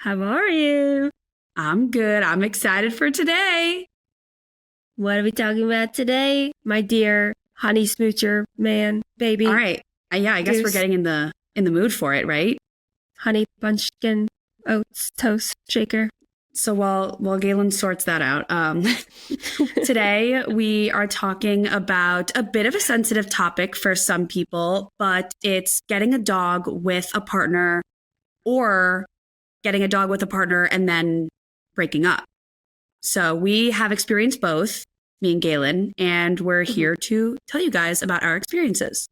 How are you? I'm good. I'm excited for today. What are we talking about today, my dear honey smoocher man, All baby, right. Yeah, I guess we're goose, getting in the mood for it, right? honey bunchkin, oats, toast, shaker? So while Galen sorts that out, today we are talking about a bit of a sensitive topic for some people, but it's getting a dog with a partner or getting a dog with a partner and then breaking up. So we have experienced both, me and Galen, and we're here to tell you guys about our experiences.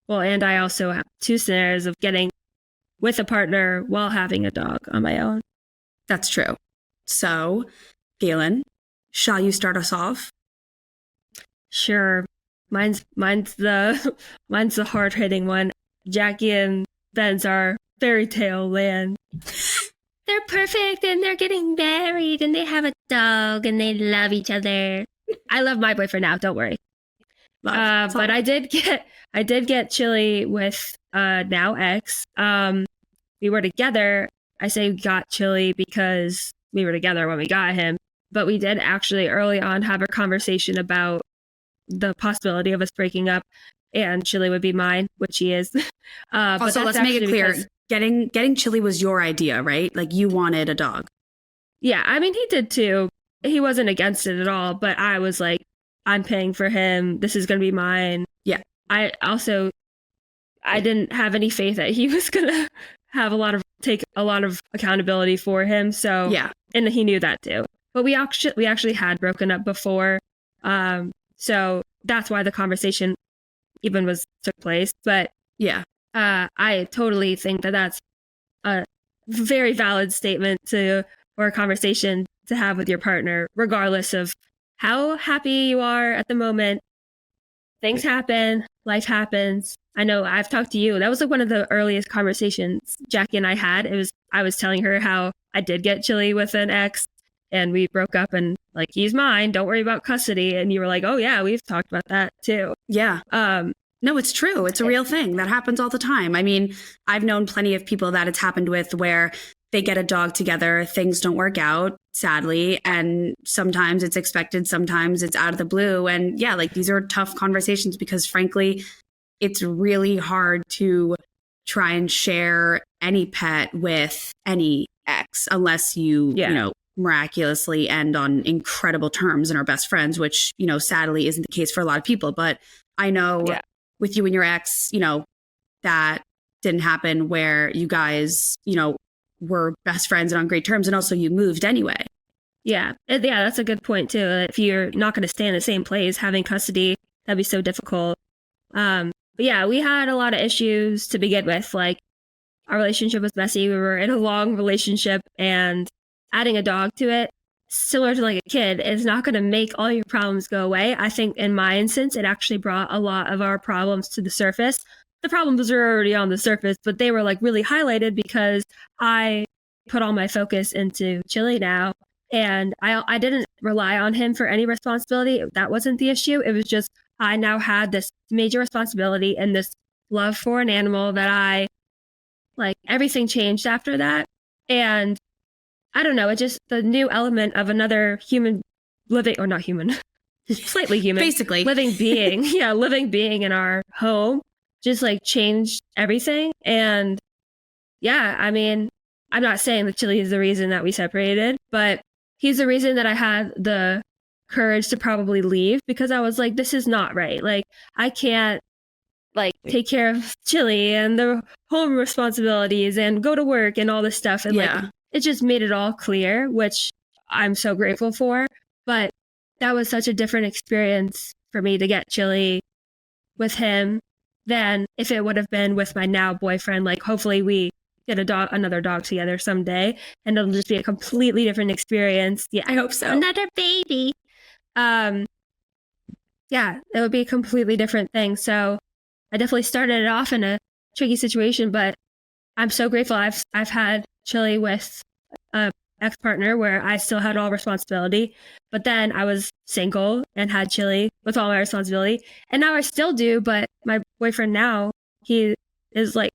Well, and I also have two scenarios of getting with a partner while having a dog on my own. That's true. So, Galen, shall you start us off? Sure, mine's the mine's the hard hitting one. Jackie and Ben's our fairy tale land. They're perfect and they're getting married and they have a dog and they love each other. I love my boyfriend now, don't worry. But I did get chilly with now ex. We were together. I say we got chilly because we were together when we got him, but we did actually early on have a conversation about the possibility of us breaking up, and Chili would be mine, which he is. But Also, let's make it clear. Getting chilly was your idea, right? Like you wanted a dog. Yeah, I mean, he did too. He wasn't against it at all, but I was like, I'm paying for him. This is going to be mine. Yeah. I didn't have any faith that he was going to take a lot of accountability for him. So, yeah. And he knew that too. But we actually had broken up before. So that's why the conversation even took place. But yeah, I totally think that that's a very valid statement or a conversation to have with your partner, regardless of how happy you are at the moment. Things happen, life happens. I know I've talked to you. That was like one of the earliest conversations Jackie and I had. I was telling her how I did get chilly with an ex and we broke up and like, he's mine. Don't worry about custody. And you were like, oh yeah, we've talked about that too. Yeah. No, it's true. It's a real thing that happens all the time. I mean, I've known plenty of people that it's happened with where they get a dog together, things don't work out, sadly, and sometimes it's expected, sometimes it's out of the blue. And yeah, like these are tough conversations because frankly, it's really hard to try and share any pet with any ex unless you know, miraculously end on incredible terms and are best friends, which, you know, sadly isn't the case for a lot of people. But I know with you and your ex, you know, that didn't happen where you guys, you know, were best friends and on great terms, and also you moved anyway. Yeah, that's a good point too. If you're not going to stay in the same place, having custody, that'd be so difficult. But yeah, we had a lot of issues to begin with. Like our relationship was messy. We were in a long relationship, and adding a dog to it, similar to like a kid, is not going to make all your problems go away. I think in my instance, it actually brought a lot of our problems to the surface. The problems were already on the surface, but they were like really highlighted because I put all my focus into Chili now. And I didn't rely on him for any responsibility. That wasn't the issue. It was just I now had this major responsibility and this love for an animal that I like. Everything changed after that. And I don't know, it just the new element of another human living, or not human, slightly human, basically living being. Yeah, living being in our home just like changed everything. And yeah, I mean, I'm not saying that Chili is the reason that we separated, but he's the reason that I had the courage to probably leave, because I was like, this is not right. Like, I can't like take care of Chili and the home responsibilities and go to work and all this stuff. And like, it just made it all clear, which I'm so grateful for. But that was such a different experience for me to get Chili with him than if it would have been with my now boyfriend. Like, hopefully we get another dog together someday, and it'll just be a completely different experience. Yeah, I hope so. Another baby. Yeah, it would be a completely different thing. So I definitely started it off in a tricky situation, but I'm so grateful. I've had Chili with a ex-partner where I still had all responsibility, but then I was single and had Chili with all my responsibility, and now I still do. But my boyfriend now, he is like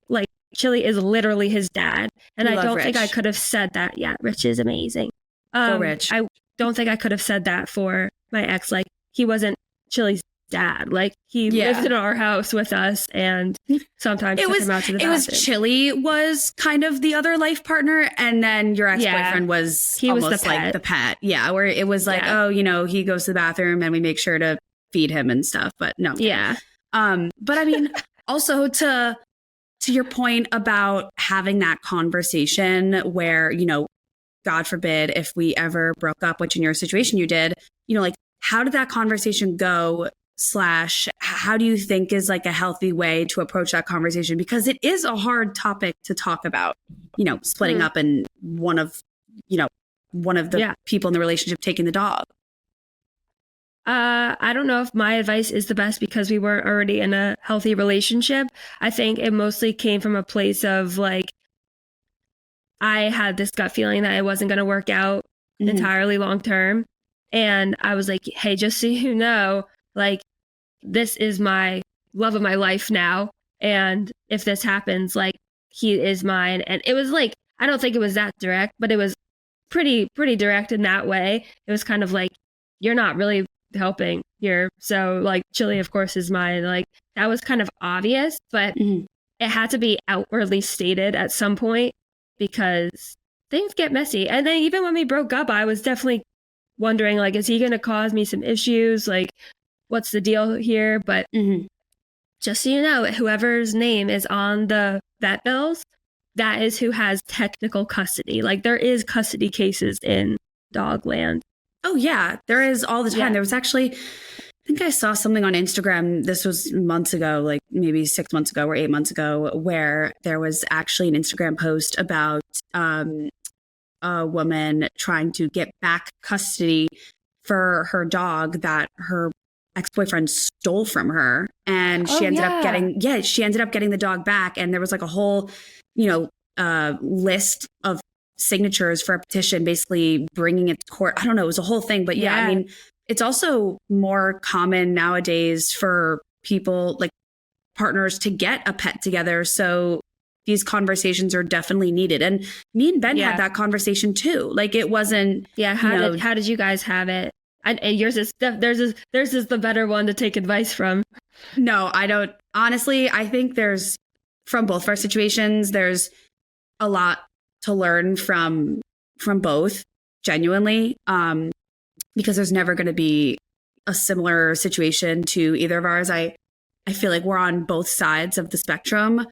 Chili is literally his dad. And We I love don't think I Rich. could have said that. Yeah, Rich is amazing. Rich. I don't think I could have said that for my ex. Like, he wasn't Chili's dad. Like, he Yeah. lived in our house with us and sometimes It took was him out to the it was bathroom. Chili was kind of the other life partner, and then your ex-boyfriend was He was almost the like pet. the pet. Yeah, where it was like, Yeah. oh, he goes to the bathroom and we make sure to feed him and stuff. But no. Yeah. But I mean, also to your point about having that conversation where, God forbid if we ever broke up, which in your situation you did, like how did that conversation go? / how do you think is like a healthy way to approach that conversation? Because it is a hard topic to talk about, splitting up and one of the people in the relationship taking the dog. I don't know if my advice is the best because we weren't already in a healthy relationship. I think it mostly came from a place of like, I had this gut feeling that it wasn't going to work out entirely long term. And I was like, hey, just so you know, like, this is my love of my life now. And if this happens, like, he is mine. And it was like, I don't think it was that direct, but it was pretty direct in that way. It was kind of like, you're not really helping here. So like, Chili, of course, is mine. Like, that was kind of obvious, but it had to be outwardly stated at some point because things get messy. And then even when we broke up, I was definitely wondering, like, is he going to cause me some issues? Like, what's the deal here? But just so you know, whoever's name is on the vet bills, that is who has technical custody. Like, there is custody cases in Dogland. Oh, yeah, there is all the time. Yeah. There was actually, I think I saw something on Instagram. This was months ago, like maybe 6 months ago or 8 months ago, where there was actually an Instagram post about a woman trying to get back custody for her dog that her ex-boyfriend stole from her. And she ended up getting the dog back. And there was like a whole, list of signatures for a petition, basically bringing it to court. I don't know. It was a whole thing, but I mean, it's also more common nowadays for people, like partners, to get a pet together. So these conversations are definitely needed. And me and Ben had that conversation too. Like, it wasn't. Yeah. How did you guys have it? And yours is theirs is the better one to take advice from. No, I don't. Honestly, I think from both of our situations, there's a lot to learn from both, genuinely, because there's never going to be a similar situation to either of ours. I feel like we're on both sides of the spectrum.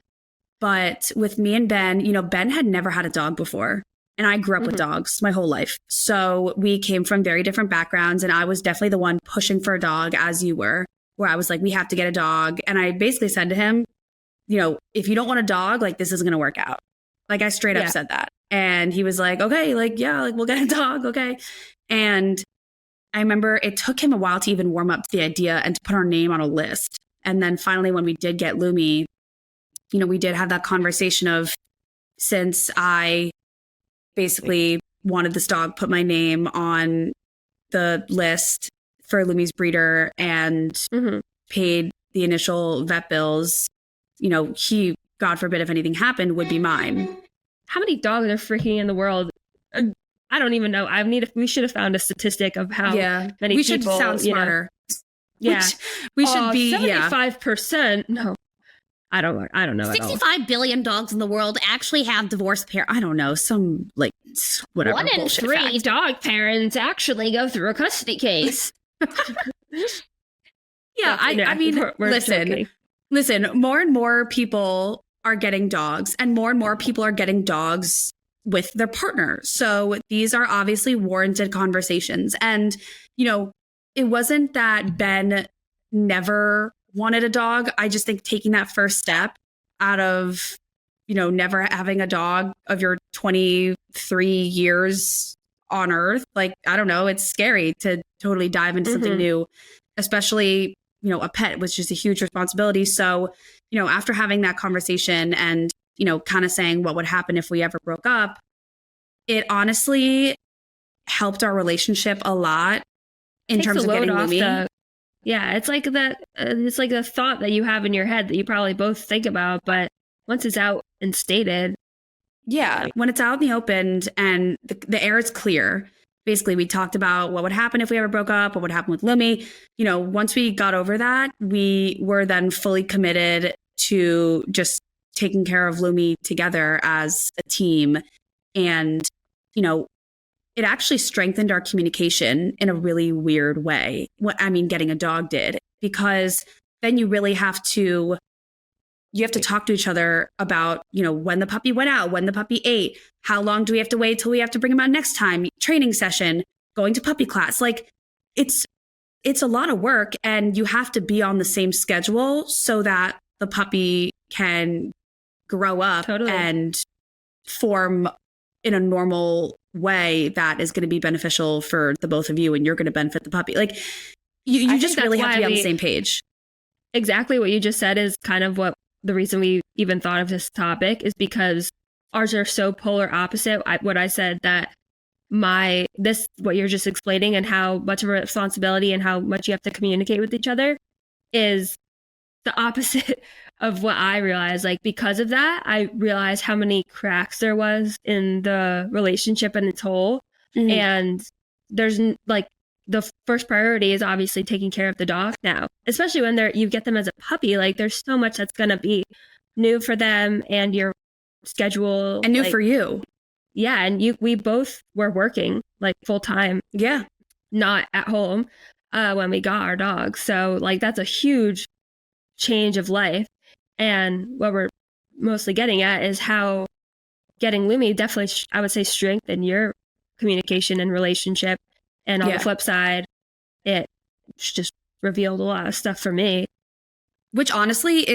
But with me and Ben, Ben had never had a dog before. And I grew up with dogs my whole life. So we came from very different backgrounds. And I was definitely the one pushing for a dog, as you were, where I was like, we have to get a dog. And I basically said to him, if you don't want a dog, like, this isn't going to work out. Like, I straight up said that. And he was like, okay, like, yeah, like, we'll get a dog. Okay. And I remember it took him a while to even warm up to the idea and to put our name on a list. And then finally, when we did get Lumi, we did have that conversation of, since I basically wanted this dog, put my name on the list for Lumi's breeder and paid the initial vet bills, he, God forbid, if anything happened, would be mine. How many dogs are freaking in the world? I don't even know. We should have found a statistic of how many we people. should sound smarter. Yeah, we should be 75%. No, I don't know. 65 billion dogs in the world actually have divorced parents. I don't know, some like whatever. 1 in 3 fact. dog parents actually go through a custody case. I mean, we're joking. Listen, more and more people are getting dogs, and more people are getting dogs with their partner. So these are obviously warranted conversations. And, it wasn't that Ben never wanted a dog. I just think taking that first step out of, never having a dog of your 23 years on earth, like, I don't know, it's scary to totally dive into something new, especially, a pet, which is a huge responsibility. So, after having that conversation and, kind of saying what would happen if we ever broke up, it honestly helped our relationship a lot in terms of getting Lumi. It's like that. It's like a thought that you have in your head that you probably both think about, but once it's out and stated. Yeah, when it's out in the open and the air is clear. Basically, we talked about what would happen if we ever broke up, what would happen with Lumi. You know, once we got over that, we were then fully committed to just taking care of Lumi together as a team. And, you know, it actually strengthened our communication in a really weird way. Getting a dog did, because then you really have to talk to each other about, you know, when the puppy went out, when the puppy ate, how long do we have to wait till we have to bring him out next time, training session, going to puppy class. Like it's a lot of work, and you have to be on the same schedule so that the puppy can grow up and form in a normal way that is going to be beneficial for the both of you, and you're going to benefit the puppy. Like you just really have to be on the same page. Exactly what you just said is kind of the reason we even thought of this topic, is because ours are so polar opposite. What I said, that what you're just explaining and how much of a responsibility and how much you have to communicate with each other is the opposite of what I realized. Like, because of that, I realized how many cracks there was in the relationship and its whole. Mm-hmm. And there's like, the first priority is obviously taking care of the dog now, especially when you get them as a puppy. Like, there's so much that's going to be new for them and your schedule. And new for you. Yeah. And we both were working like full time. Yeah. Not at home when we got our dog. So like, that's a huge change of life. And what we're mostly getting at is how getting Lumi definitely, I would say, strengthened your communication and relationship. And on the flip side, it just revealed a lot of stuff for me. Which honestly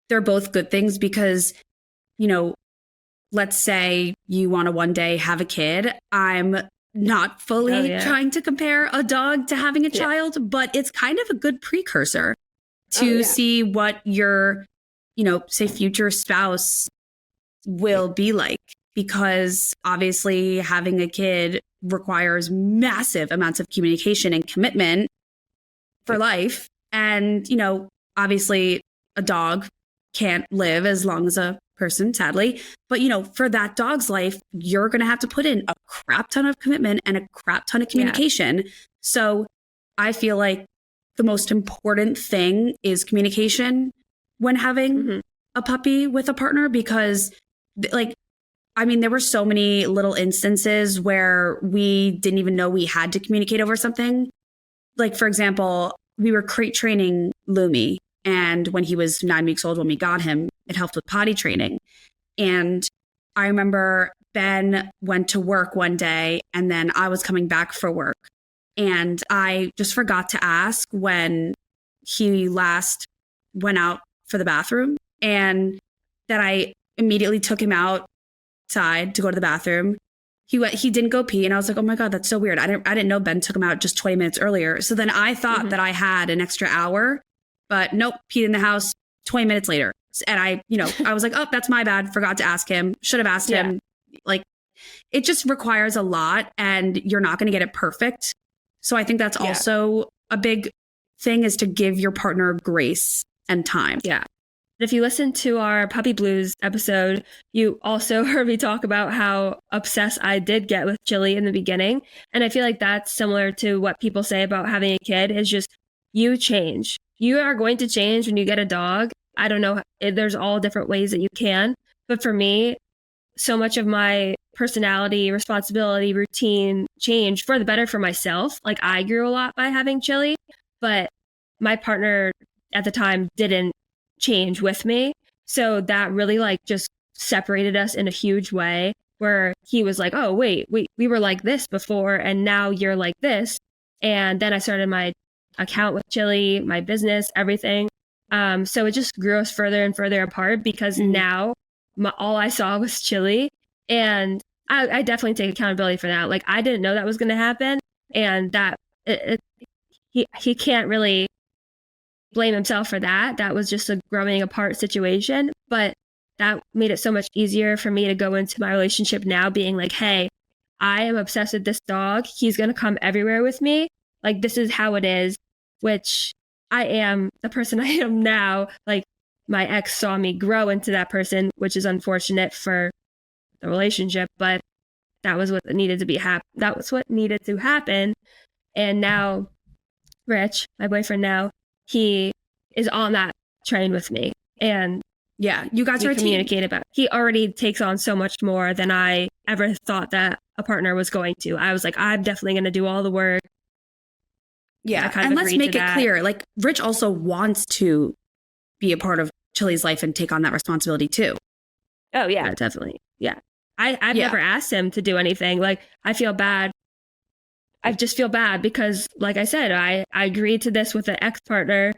they're both good things, because, you know, let's say you want to one day have a kid. I'm not fully trying to compare a dog to having a child, but it's kind of a good precursor to see what your, you know, say future spouse will be like. Because obviously having a kid requires massive amounts of communication and commitment for life. And, you know, obviously a dog can't live as long as a person, sadly. But, you know, for that dog's life, you're going to have to put in a crap ton of commitment and a crap ton of communication. Yeah. So I feel like the most important thing is communication when having a puppy with a partner, because there were so many little instances where we didn't even know we had to communicate over something. Like, for example, we were crate training Lumi, and when he was 9 weeks old, when we got him, it helped with potty training. And I remember Ben went to work one day, and then I was coming back for work. And I just forgot to ask when he last went out for the bathroom. And then I immediately took him outside to go to the bathroom. He didn't go pee, and I was like, oh my God, that's so weird. I didn't know Ben took him out just 20 minutes earlier. So then I thought that I had an extra hour, but nope, peed in the house 20 minutes later. And I was like, oh, that's my bad. Forgot to ask him. Should have asked him. Like, it just requires a lot, and you're not going to get it perfect. So I think that's also a big thing, is to give your partner grace and time. Yeah. If you listen to our Puppy Blues episode, you also heard me talk about how obsessed I did get with Chili in the beginning. And I feel like that's similar to what people say about having a kid, is just you change. You are going to change when you get a dog. I don't know. There's all different ways that you can. But for me, so much of my personality, responsibility, routine changed for the better for myself. Like, I grew a lot by having Chili, but my partner at the time didn't change with me. So that really just separated us in a huge way, where he was like, oh, wait, we were like this before, and now you're like this. And then I started my account with Chili, my business, everything. So it just grew us further and further apart, because now all I saw was Chili. And I definitely take accountability for that. Like, I didn't know that was going to happen, and that he can't really blame himself for that. That was just a growing apart situation, but that made it so much easier for me to go into my relationship now being like, hey, I am obsessed with this dog. He's going to come everywhere with me. Like, this is how it is, which I am the person I am now. Like, my ex saw me grow into that person, which is unfortunate for the relationship, but that was what needed to be that was what needed to happen. And now Rich, my boyfriend now, he is on that train with me. And Yeah, you guys are we a team. communicate about. He already takes on so much more than I ever thought that a partner was going to. I was like, I'm definitely going to do all the work. Yeah, I kind of and let's agreed make to it that. clear, like Rich also wants to be a part of Chili's life and take on that responsibility too. Oh yeah, definitely. Yeah. I've Yeah. never asked him to do anything. Like, I feel bad. I just feel bad because, like I said, I agreed to this with an ex-partner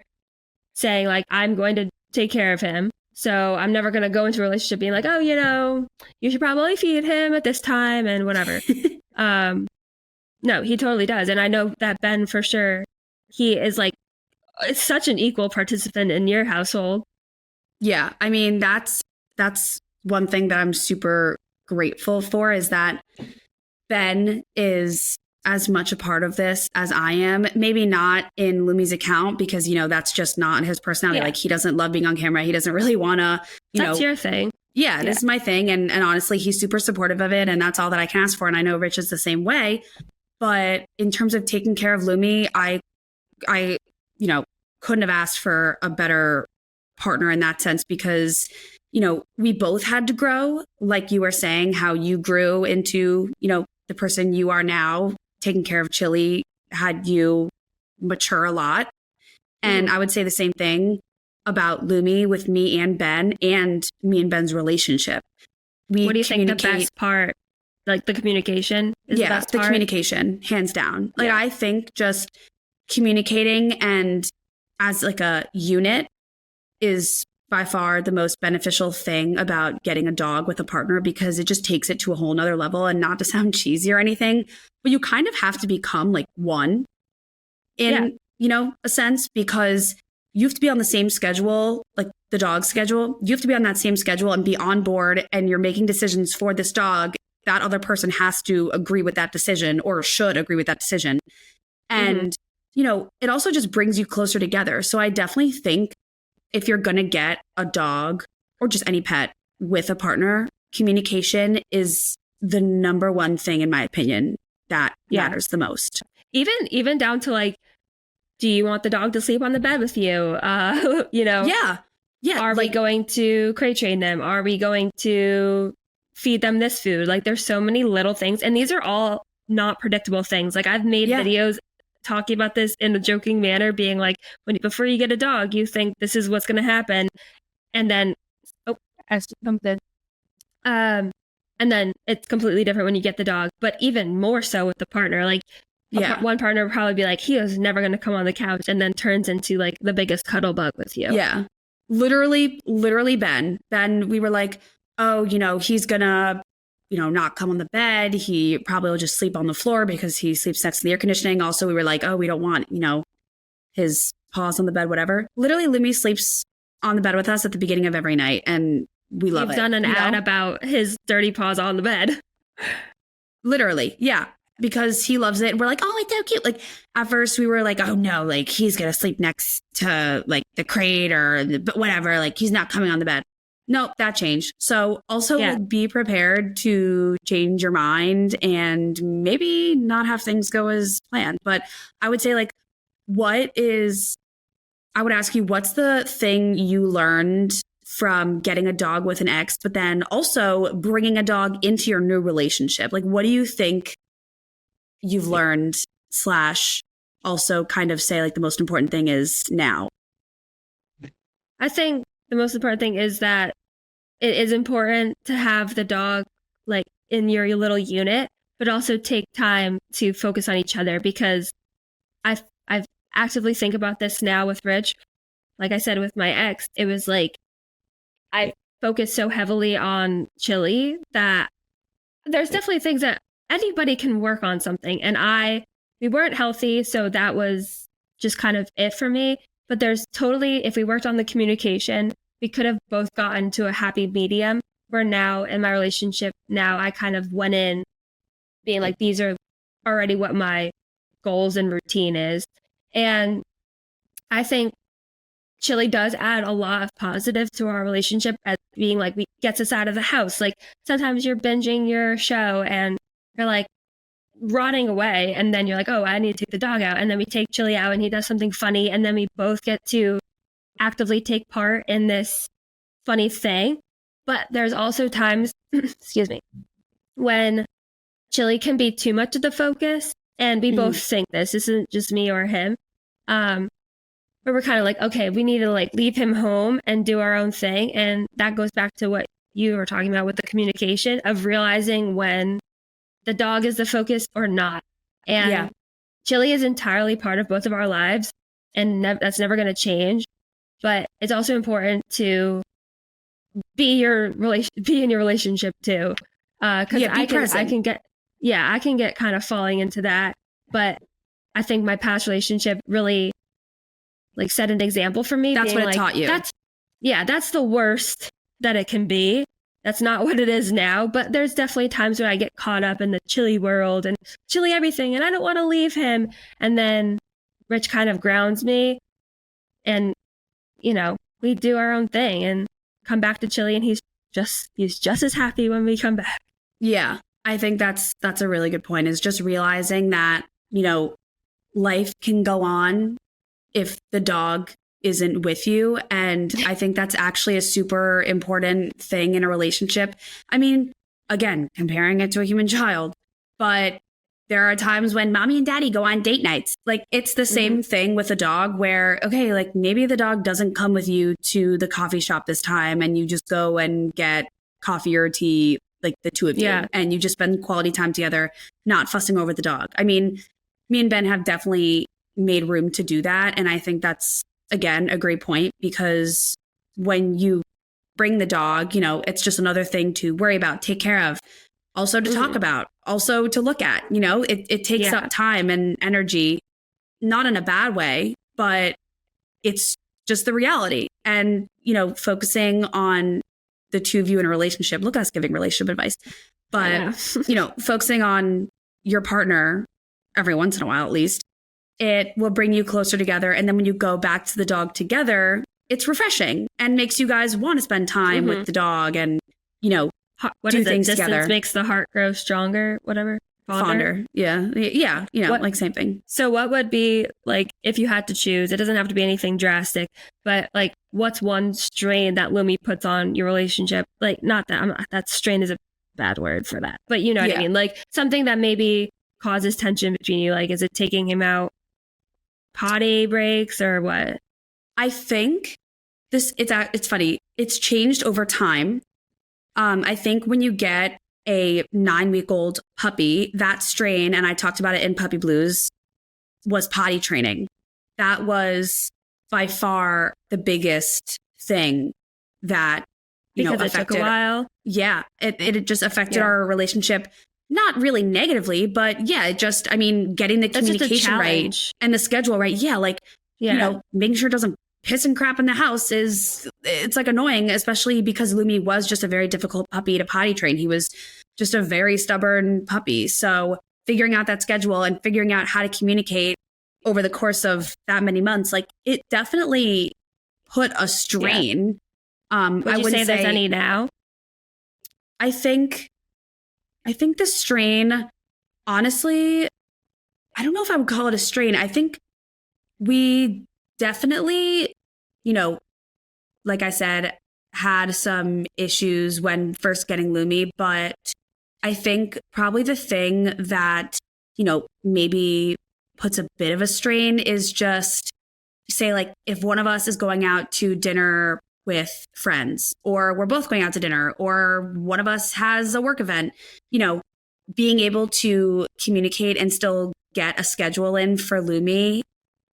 saying, like, I'm going to take care of him. So I'm never going to go into a relationship being like, oh, you should probably feed him at this time and whatever. No, he totally does. And I know that Ben, for sure, he is like, it's such an equal participant in your household. Yeah, I mean that's one thing that I'm super grateful for is that Ben is as much a part of this as I am. Maybe not in Lumi's account because that's just not his personality. Yeah. Like he doesn't love being on camera. He doesn't really want to, That's your thing. Yeah, this is my thing. And honestly, he's super supportive of it. And that's all that I can ask for. And I know Rich is the same way. But in terms of taking care of Lumi, I couldn't have asked for a better partner in that sense because, we both had to grow. Like you were saying, how you grew into, the person you are now, taking care of Chili had you mature a lot. And I would say the same thing about Lumi with me and Ben and me and Ben's relationship. What do you think the best part, like the communication is the best part? Communication, hands down. Like I think just communicating and as like a unit is by far the most beneficial thing about getting a dog with a partner because it just takes it to a whole nother level. And not to sound cheesy or anything, but you kind of have to become like one in, a sense, because you have to be on the same schedule, like the dog's schedule. You have to be on that same schedule and be on board and you're making decisions for this dog. That other person has to agree with that decision or should agree with that decision. And, it also just brings you closer together. So I definitely think if you're going to get a dog or just any pet with a partner, communication is the number one thing, in my opinion, that matters the most. Even down to like, do you want the dog to sleep on the bed with you? Yeah. Are we going to crate train them? Are we going to feed them this food? Like, there's so many little things. And these are all not predictable things. Like, I've made videos talking about this in a joking manner, being like, before you get a dog, you think this is what's going to happen. And then, something. And then it's completely different when you get the dog, but even more so with the partner. Like, one partner would probably be like, he was never going to come on the couch, and then turns into like the biggest cuddle bug with you. Yeah. Literally Ben. Ben, we were like, oh, he's going to, not come on the bed. He probably will just sleep on the floor because he sleeps next to the air conditioning. Also, we were like, oh, we don't want, his paws on the bed, whatever. Literally, Lumi sleeps on the bed with us at the beginning of every night, and we love it. You've done an ad about his dirty paws on the bed. Literally, yeah. Because he loves it. And we're like, oh, it's so cute. Like at first we were like, oh no, like he's going to sleep next to like the crate but whatever. Like he's not coming on the bed. Nope, that changed. So also like, be prepared to change your mind and maybe not have things go as planned. But I would say like, I would ask you, what's the thing you learned from getting a dog with an ex, but then also bringing a dog into your new relationship? Like, what do you think you've learned / also kind of say like the most important thing is now? I think the most important thing is that it is important to have the dog like in your little unit, but also take time to focus on each other, because I've actively think about this now with Rich. Like I said, with my ex, it was like I focused so heavily on Chili that there's definitely things that anybody can work on something. And we weren't healthy, so that was just kind of it for me. But there's totally, if we worked on the communication, we could have both gotten to a happy medium where now in my relationship, now I kind of went in being like, these are already what my goals and routine is. And I think Chili does add a lot of positive to our relationship as being like, we gets us out of the house. Like sometimes you're binging your show and you're like rotting away, and then you're like, oh, I need to take the dog out, and then we take Chili out and he does something funny, and then we both get to actively take part in this funny thing. But there's also times, excuse me, when Chili can be too much of the focus, and we both think this isn't just me or him. But we're kind of like, okay, we need to like leave him home and do our own thing. And that goes back to what you were talking about with the communication of realizing when the dog is the focus or not. And Chili is entirely part of both of our lives, and that's never going to change. But it's also important to be in your relationship too. Because I can get kind of falling into that. But I think my past relationship really like set an example for me. That's what it taught you. That's the worst that it can be. That's not what it is now. But there's definitely times when I get caught up in the Chili world and Chili everything, and I don't want to leave him. And then Rich kind of grounds me, and we do our own thing and come back to Chili, and he's just as happy when we come back. Yeah, I think that's a really good point, is just realizing that, life can go on if the dog isn't with you. And I think that's actually a super important thing in a relationship. I mean, again, comparing it to a human child, but there are times when mommy and daddy go on date nights. Like it's the same thing with a dog where, okay, like maybe the dog doesn't come with you to the coffee shop this time and you just go and get coffee or tea, like the two of you, and you just spend quality time together, not fussing over the dog. I mean, me and Ben have definitely made room to do that. And I think that's, again, a great point, because when you bring the dog, it's just another thing to worry about, take care of, also to talk about, also to look at, it takes up time and energy, not in a bad way, but it's just the reality. And, focusing on the two of you in a relationship, look at us giving relationship advice, but, focusing on your partner every once in a while, at least, it will bring you closer together. And then when you go back to the dog together, it's refreshing and makes you guys want to spend time with the dog and, do things together. Distance makes the heart grow stronger, whatever. Fonder. Yeah. Like same thing. So what would be like, if you had to choose, it doesn't have to be anything drastic, but like what's one strain that Lumi puts on your relationship? Like that strain is a bad word for that, but you know what I mean? Like something that maybe causes tension between you. Like, is it taking him out potty breaks or what? I think it's funny. It's changed over time. I think when you get a 9-week-old puppy, that strain, and I talked about it in Puppy Blues, was potty training. That was by far the biggest thing that, because affected. It took a while. Yeah. It just affected our relationship. Not really negatively, but it just, getting the communication right and the schedule right. Yeah. Like, making sure it doesn't piss and crap in the house it's like annoying, especially because Lumi was just a very difficult puppy to potty train. He was just a very stubborn puppy. So figuring out that schedule and figuring out how to communicate over the course of that many months, like it definitely put a strain. Would you say there's any now? I think the strain, honestly, I don't know if I would call it a strain. I think we definitely, like I said, had some issues when first getting Lumi, but I think probably the thing that, maybe puts a bit of a strain is just say, like, if one of us is going out to dinner with friends, or we're both going out to dinner, or one of us has a work event, being able to communicate and still get a schedule in for Lumi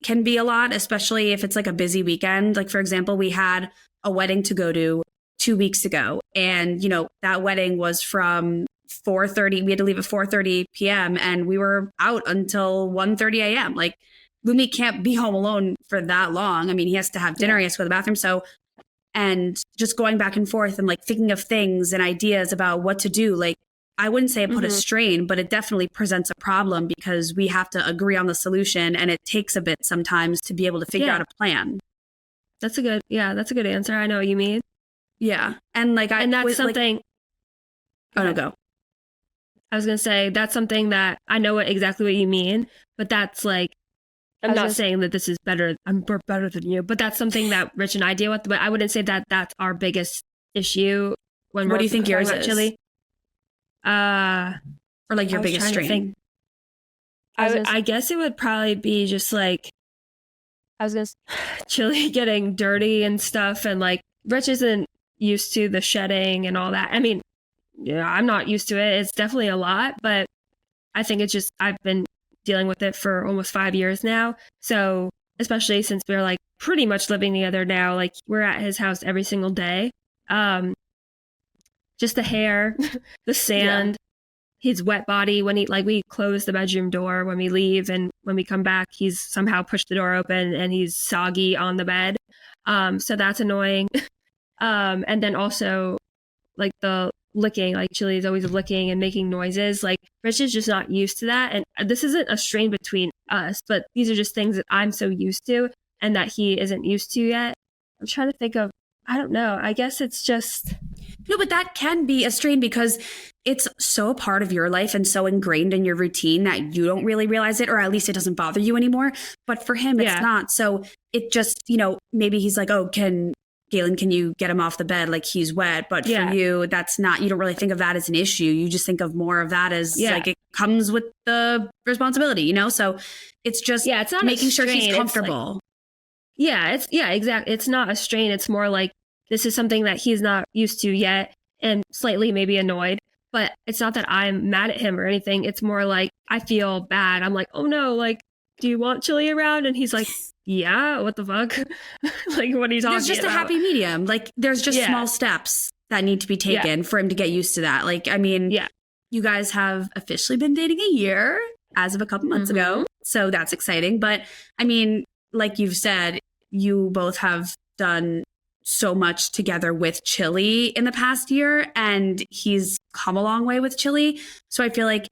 can be a lot, especially if it's like a busy weekend. Like, for example, we had a wedding to go to 2 weeks ago, and, that wedding was from 4:30. We had to leave at 4:30 p.m. and we were out until 1:30 a.m. Like, Lumi can't be home alone for that long. He has to have dinner. He has to go to the bathroom. So, and just going back and forth and like thinking of things and ideas about what to do. Like, I wouldn't say it put a strain, but it definitely presents a problem because we have to agree on the solution, and it takes a bit sometimes to be able to figure out a plan. That's a good answer. I know what you mean. Yeah. And like, And that's was, like- something, oh, no, go. I was going to say, that's something that I know exactly what you mean, but that's like, I'm not saying that this is better. We're better than you, but that's something that Rich and I deal with. But I wouldn't say that that's our biggest issue. When What we're do you think yours talking about is? Chili. Or like your I was biggest trying to strain? think. I guess it would probably be just like, I was going to Chili getting dirty and stuff. And like, Rich isn't used to the shedding and all that. I mean, yeah, I'm not used to it. It's definitely a lot, but I think it's just, I've been dealing with it for almost 5 years now. So especially since we're like pretty much living together now, like we're at his house every single day. Just the hair, the sand, his wet body when he, like, we close the bedroom door when we leave, and when we come back, he's somehow pushed the door open and he's soggy on the bed. So that's annoying. And then also like the licking, like Chili is always licking and making noises. Like Rich is just not used to that. And this isn't a strain between us, but these are just things that I'm so used to and that he isn't used to yet. I'm trying to think of, I don't know. I guess it's just, No, but that can be a strain because it's so a part of your life and so ingrained in your routine that you don't really realize it, or at least it doesn't bother you anymore. But for him, it's Yeah. not. So it just, maybe he's like, oh, Galen, can you get him off the bed? Like he's wet. But Yeah. for you, that's not, you don't really think of that as an issue. You just think of more of that as Yeah. like it comes with the responsibility, So it's just yeah, it's not making a sure strain. he's It's like- comfortable. exactly. It's not a strain. It's more like this is something that he's not used to yet and slightly maybe annoyed. But it's not that I'm mad at him or anything. It's more like I feel bad. I'm like, oh no, like, do you want Chili around? And he's like, yeah, what the fuck? Like, what are you talking about? There's just a happy medium. Like there's just Yeah. small steps that need to be taken for him to get used to that. Like, I mean, Yeah. you guys have officially been dating a year as of a couple months ago. So that's exciting. But I mean, like you've said, you both have done so much together with Chili in the past year, and he's come a long way with Chili. So I feel like,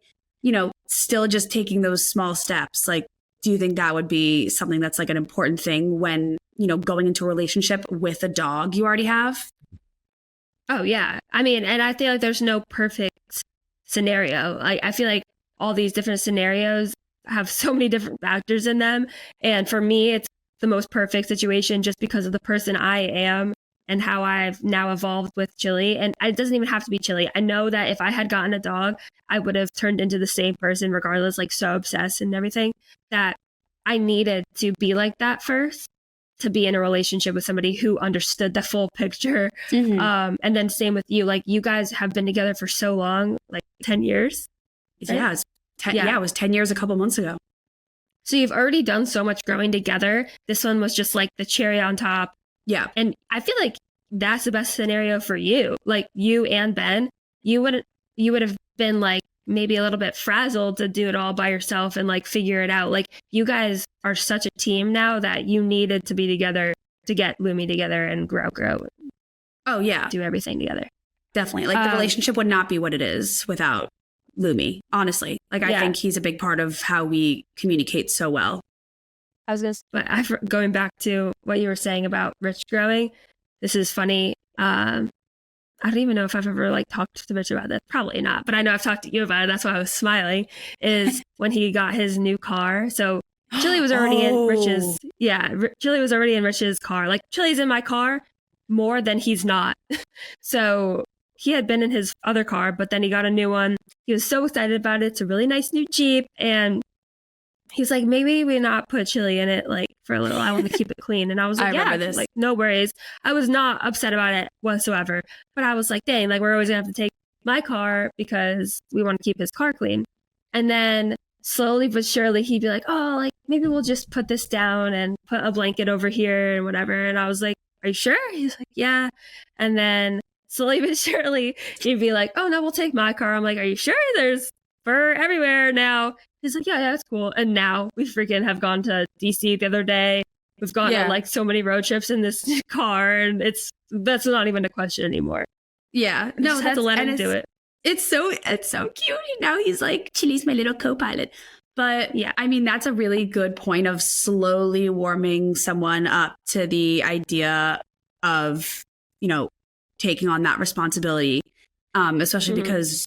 still just taking those small steps, like, do you think that would be something that's like an important thing when, going into a relationship with a dog you already have? Oh, yeah. I mean, and I feel like there's no perfect scenario. I feel like all these different scenarios have so many different factors in them. And for me, it's the most perfect situation just because of the person I am and how I've now evolved with Chili. And it doesn't even have to be Chili. I know that if I had gotten a dog, I would have turned into the same person regardless, like so obsessed and everything, that I needed to be like that first to be in a relationship with somebody who understood the full picture. And then same with you, like you guys have been together for so long, like 10 years. Yeah, it was 10 years a couple months ago. So you've already done so much growing together. This one was just like the cherry on top. Yeah. And I feel like that's the best scenario for you. Like you and Ben, you would have been like maybe a little bit frazzled to do it all by yourself and like figure it out. Like you guys are such a team now that you needed to be together to get Lumi together and grow, Oh, yeah, do everything together. definitely. Like the relationship would not be what it is without Lumi, honestly. Like I think he's a big part of how we communicate so well. I was going to, but going back to what you were saying about Rich growing, this is funny. I don't even know if I've ever like talked to Rich about this. Probably not, but I know I've talked to you about it. That's why I was smiling. Is when he got his new car. So Chili was already in Rich's. Yeah, Chili was already in Rich's car. Like Chili's in my car more than he's not. So he had been in his other car, but then he got a new one. He was so excited about it. It's a really nice new Jeep, and he's like, maybe we not put Chili in it like for a little. I want to keep it clean. And I was like, I remember this. like no worries. I was not upset about it whatsoever. But I was like, dang, like we're always gonna have to take my car because we want to keep his car clean. And then slowly but surely he'd be like, oh, like maybe we'll just put this down and put a blanket over here and whatever. And I was like, are you sure? He's like, yeah. And then slowly but surely he'd be like, oh no, we'll take my car. I'm like, are you sure? There's fur everywhere now. He's like, yeah, that's cool. And now we freaking have gone to DC the other day. We've gone on like so many road trips in this car, and that's not even a question anymore. Yeah. No, just have to let him do it. It's so cute. Now he's like, Chili's my little co-pilot. But Yeah. I mean, that's a really good point of slowly warming someone up to the idea of, taking on that responsibility. Especially Mhm. because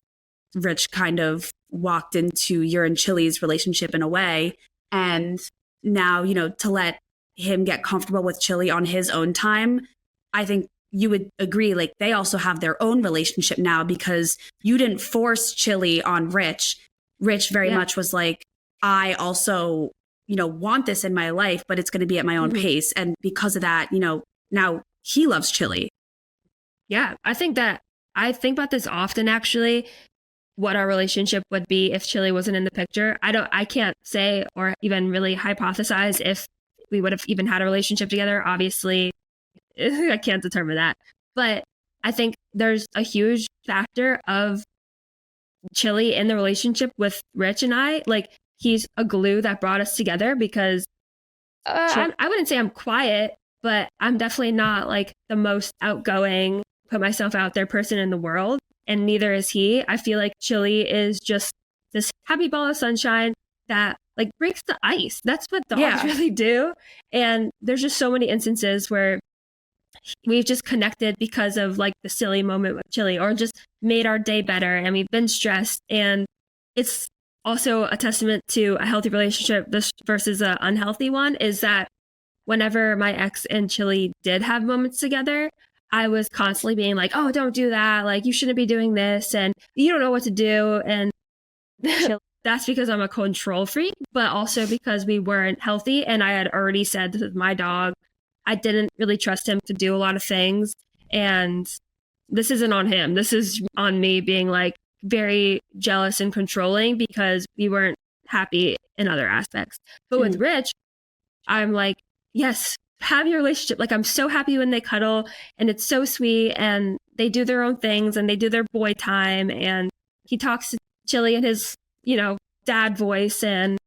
Rich kind of walked into your and Chili's relationship in a way. And now, to let him get comfortable with Chili on his own time, I think you would agree, like they also have their own relationship now because you didn't force Chili on Rich. Rich very Yeah. much was like, I also, want this in my life, but it's going to be at my own Mhm. pace. And because of that, now he loves Chili. Yeah, I think about this often actually, what our relationship would be if Chili wasn't in the picture. I can't say or even really hypothesize if we would have even had a relationship together. Obviously, I can't determine that. But I think there's a huge factor of Chili in the relationship with Rich and I. Like, he's a glue that brought us together because I wouldn't say I'm quiet, but I'm definitely not like the most outgoing, put myself out there person in the world. And neither is he. I feel like Chili is just this happy ball of sunshine that like breaks the ice. That's what dogs Yeah. really do. And there's just so many instances where we've just connected because of like the silly moment with Chili or just made our day better and we've been stressed. And it's also a testament to a healthy relationship versus an unhealthy one is that whenever my ex and Chili did have moments together, I was constantly being like, oh, don't do that. Like, you shouldn't be doing this. And you don't know what to do. And that's because I'm a control freak, but also because we weren't healthy. And I had already said this with my dog. I didn't really trust him to do a lot of things. And this isn't on him. This is on me being like very jealous and controlling because we weren't happy in other aspects. But with Rich, I'm like, yes, have your relationship. Like, I'm so happy when they cuddle and it's so sweet and they do their own things and they do their boy time. And he talks to Chili in his, dad voice and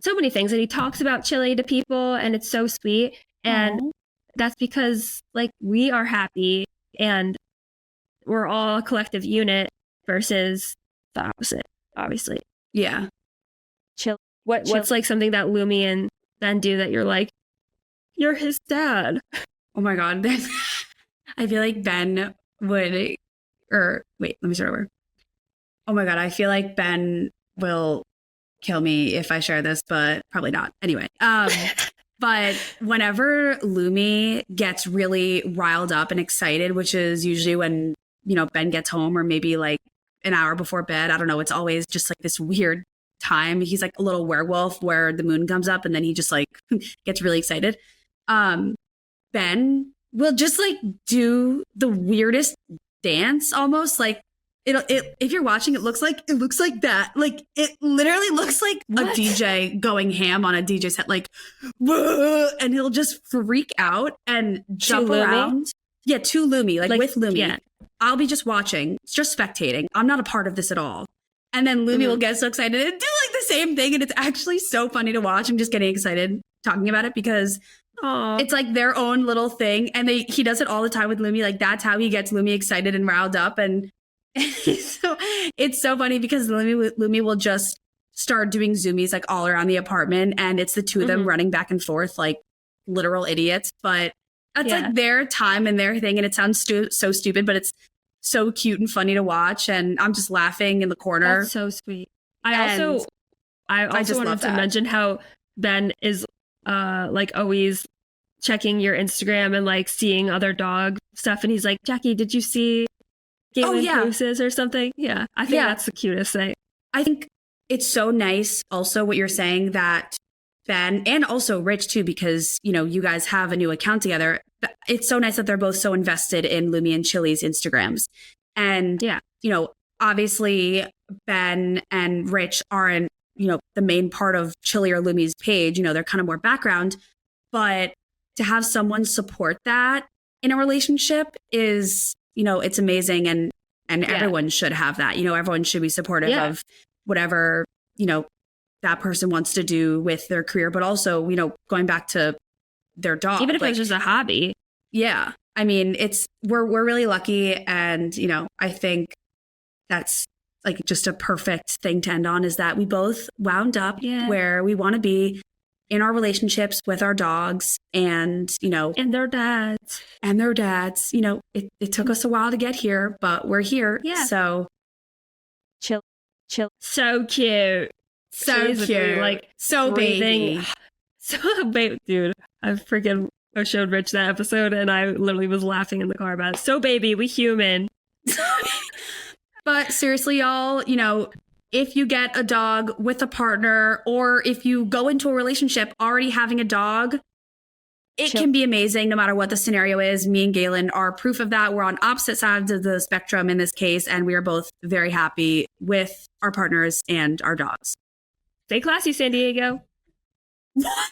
so many things. And he talks about Chili to people and it's so sweet. And that's because like we are happy and we're all a collective unit versus the opposite, obviously. Yeah. What's like something that Lumi and Ben do that you're like, you're his dad? Oh my God. I feel like Ben would, or wait, let me start over. Oh my God. I feel like Ben will kill me if I share this, but probably not. Anyway. But whenever Lumi gets really riled up and excited, which is usually when, Ben gets home or maybe like an hour before bed, I don't know. It's always just like this weird time. He's like a little werewolf where the moon comes up and then he just like gets really excited. Ben will just like do the weirdest dance almost like if you're watching it looks like that, like it literally looks like What? a DJ going ham on a DJ set, like "Whoa," and he'll just freak out and jump Lumi? around. Yeah, to Lumi, like with Lumi. Yeah. I'll be just watching, just spectating. I'm not a part of this at all. And then Lumi will get so excited and do like the same thing. And it's actually so funny to watch. I'm just getting excited talking about it because Aww. it's like their own little thing. And he does it all the time with Lumi. Like that's how he gets Lumi excited and riled up. And so it's so funny because Lumi will just start doing zoomies like all around the apartment. And it's the two of them running back and forth like literal idiots. But that's like their time and their thing. And it sounds so stupid, but it's so cute and funny to watch. And I'm just laughing in the corner. That's so sweet. I also just wanted love to that. mention how Ben is like always checking your Instagram and like seeing other dog stuff. And he's like, Jackie, did you see Galen Cruises or something? Yeah. I think that's the cutest thing. I think it's so nice also what you're saying that Ben and also Rich too, because, you guys have a new account together. It's so nice that they're both so invested in Lumi and Chili's Instagrams. And, obviously Ben and Rich aren't, the main part of Chili or Lumi's page. They're kind of more background. But to have someone support that in a relationship is, it's amazing. And everyone should have that. Everyone should be supportive of whatever, that person wants to do with their career, but also, going back to their dog. Even if it's just a hobby. Yeah. I mean, we're really lucky. And, I think that's like just a perfect thing to end on, is that we both wound up Yeah. where we want to be in our relationships with our dogs, and, you know, And their dads. and their dads. You know, it took us a while to get here, but we're here. Yeah. So Chill. So cute. so She's cute. like so breathing. baby. So babe, dude, I showed Rich that episode and I literally was laughing in the car about it. So baby, we human. But seriously, y'all, you know, if you get a dog with a partner, or if you go into a relationship already having a dog, it Chill. can be amazing no matter what the scenario is. Me and Galen are proof of that. We're on opposite sides of the spectrum in this case, and we are both very happy with our partners and our dogs. Stay classy, San Diego. What?